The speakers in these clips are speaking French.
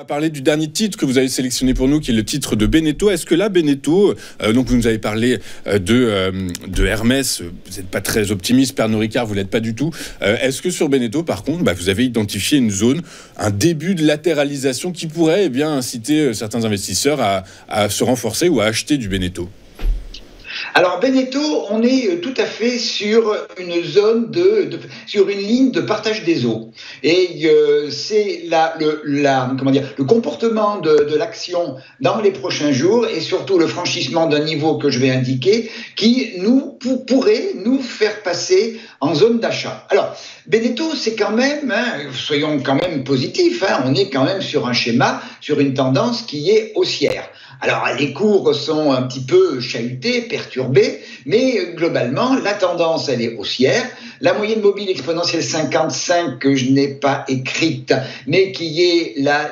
parler du dernier titre que vous avez sélectionné pour nous, qui est le titre de Beneteau. Est-ce que là, Beneteau, donc vous nous avez parlé de Hermès, vous n'êtes pas très optimiste, Pernod Ricard, vous ne l'êtes pas du tout. Est-ce que sur Beneteau, par contre, vous avez identifié une zone, un début de latéralisation qui pourrait inciter certains investisseurs à se renforcer ou à acheter du Beneteau? Alors Beneteau, on est tout à fait sur une zone sur une ligne de partage des eaux. Et c'est le comportement de l'action dans les prochains jours et surtout le franchissement d'un niveau que je vais indiquer qui pourrait nous faire passer en zone d'achat. Alors Beneteau, c'est quand même, soyons quand même positifs, on est quand même sur un schéma, sur une tendance qui est haussière. Alors, les cours sont un petit peu chahutés, perturbés, mais globalement, la tendance, elle est haussière. La moyenne mobile exponentielle 55, que je n'ai pas écrite, mais qui est la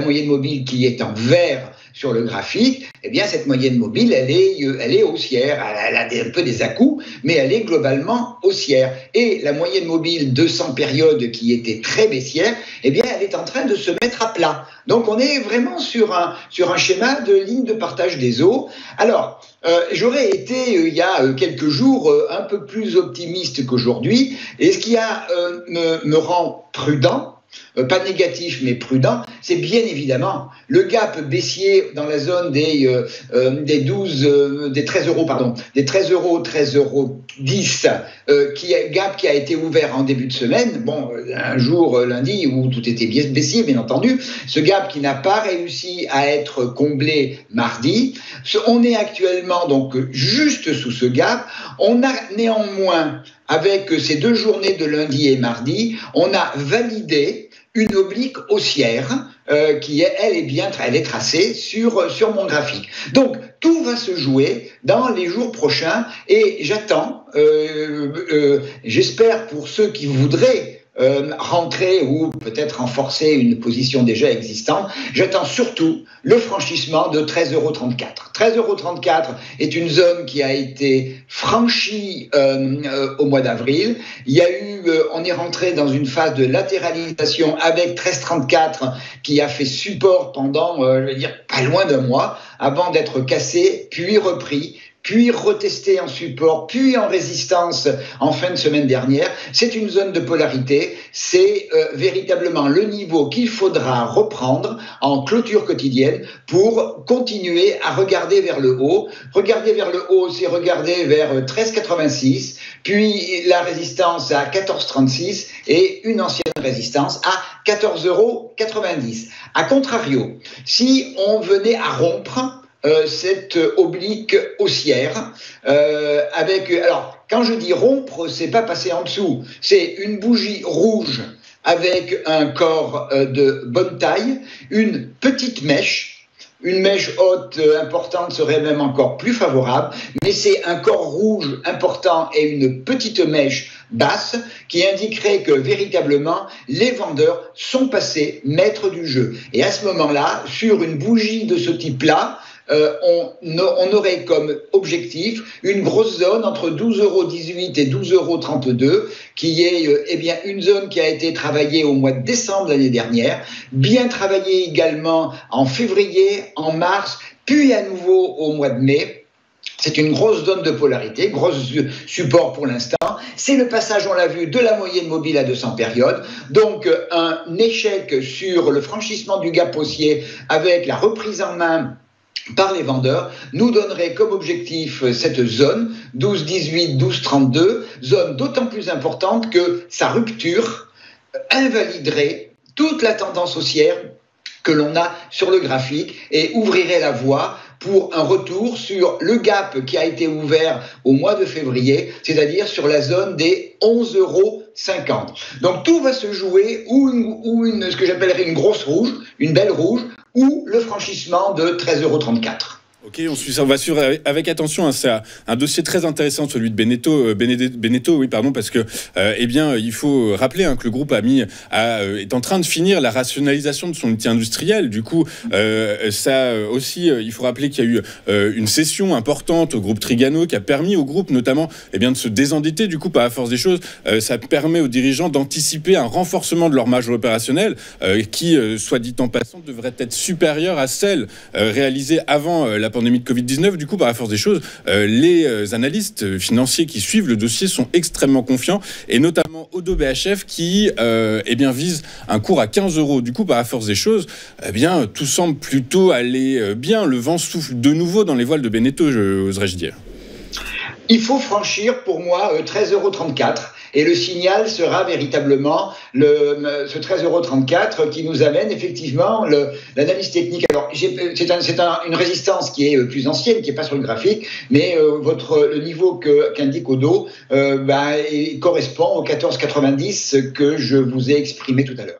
moyenne mobile qui est en vert sur le graphique, eh bien, cette moyenne mobile, elle est haussière. Elle a un peu des à-coups, mais elle est globalement haussière. Et la moyenne mobile 200 périodes qui était très baissière, eh bien, elle est en train de se mettre à plat. Donc, on est vraiment sur un schéma de ligne de partage des eaux. Alors, j'aurais été, il y a quelques jours, un peu plus optimiste qu'aujourd'hui. Et ce qui me rend prudent, pas négatif mais prudent, c'est bien évidemment le gap baissier dans la zone des 13 euros, 13 euros 10, gap qui a été ouvert en début de semaine, un jour lundi où tout était baissier bien entendu, ce gap qui n'a pas réussi à être comblé mardi. On est actuellement donc juste sous ce gap. On a néanmoins, avec ces 2 journées de lundi et mardi, on a validé une oblique haussière qui, elle est tracée sur mon graphique. Donc, tout va se jouer dans les jours prochains et j'attends, j'espère pour ceux qui voudraient rentrer ou peut-être renforcer une position déjà existante, j'attends surtout le franchissement de 13,34 euros. 13,34 euros est une zone qui a été franchie au mois d'avril. On est rentré dans une phase de latéralisation avec 13,34 qui a fait support pendant, pas loin d'un mois, avant d'être cassé, puis repris, puis retesté en support, puis en résistance en fin de semaine dernière. C'est une zone de polarité, c'est véritablement le niveau qu'il faudra reprendre en clôture quotidienne pour continuer à regarder vers le haut. Regarder vers le haut, c'est regarder vers 13,86, puis la résistance à 14,36 et une ancienne résistance à 14,90 euros. A contrario, si on venait à rompre cette oblique haussière alors quand je dis rompre, c'est pas passer en dessous, c'est une bougie rouge avec un corps de bonne taille, une petite mèche. Une mèche haute importante serait même encore plus favorable, mais c'est un corps rouge important et une petite mèche basse qui indiquerait que véritablement les vendeurs sont passés maîtres du jeu. Et à ce moment-là, sur une bougie de ce type-là, on aurait comme objectif une grosse zone entre 12,18 euros et 12,32 euros, qui est une zone qui a été travaillée au mois de décembre l'année dernière, bien travaillée également en février, en mars, puis à nouveau au mois de mai. C'est une grosse zone de polarité, gros support pour l'instant. C'est le passage, on l'a vu, de la moyenne mobile à 200 périodes. Donc, un échec sur le franchissement du gap haussier avec la reprise en main par les vendeurs nous donnerait comme objectif cette zone 12,18, 12,32, zone d'autant plus importante que sa rupture invaliderait toute la tendance haussière que l'on a sur le graphique et ouvrirait la voie pour un retour sur le gap qui a été ouvert au mois de février, c'est-à-dire sur la zone des 11,50 euros. Donc tout va se jouer ce que j'appellerais une grosse rouge, une belle rouge, ou le franchissement de 13,34 euros. Ok, on va suivre avec attention. Hein, c'est un dossier très intéressant, celui de Beneteau, oui, pardon, parce que, eh bien, il faut rappeler que le groupe est en train de finir la rationalisation de son outil industriel. Du coup, ça aussi, il faut rappeler qu'il y a eu une cession importante au groupe Trigano qui a permis au groupe, notamment, eh bien, de se désendetter. Du coup, par la force des choses, ça permet aux dirigeants d'anticiper un renforcement de leur marge opérationnelle, qui, soit dit en passant, devrait être supérieure à celle réalisée avant la pandémie de Covid-19. Du coup, par la force des choses, les analystes financiers qui suivent le dossier sont extrêmement confiants, et notamment Oddo BHF qui eh bien, vise un cours à 15 euros. Du coup, par la force des choses, eh bien, tout semble plutôt aller bien. Le vent souffle de nouveau dans les voiles de Beneteau, oserais-je dire. Il faut franchir, pour moi, 13,34 € et le signal sera véritablement ce 13,34 € qui nous amène effectivement l'analyse technique. Alors, c'est une résistance qui est plus ancienne, qui n'est pas sur le graphique, mais le niveau qu'indique Oddo correspond au 14,90 que je vous ai exprimé tout à l'heure.